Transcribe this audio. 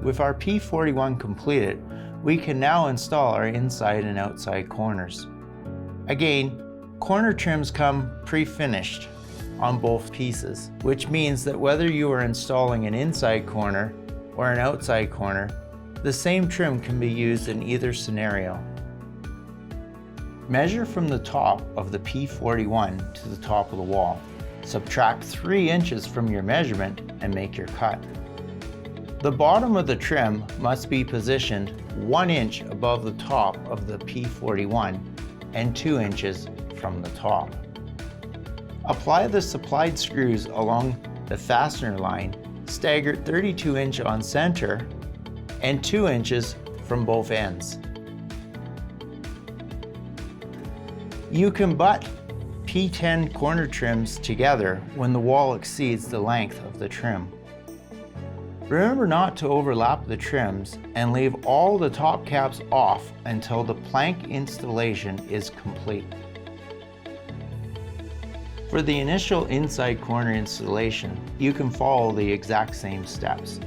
With our P41 completed, we can now install our inside and outside corners. Again, corner trims come pre-finished on both pieces, which means that whether you are installing an inside corner or an outside corner, the same trim can be used in either scenario. Measure from the top of the P41 to the top of the wall. Subtract 3 inches from your measurement and make your cut. The bottom of the trim must be positioned 1 inch above the top of the P41 and 2 inches from the top. Apply the supplied screws along the fastener line, staggered 32 inch on center and 2 inches from both ends. You can butt P10 corner trims together when the wall exceeds the length of the trim. Remember not to overlap the trims and leave all the top caps off until the plank installation is complete. For the initial inside corner installation, you can follow the exact same steps.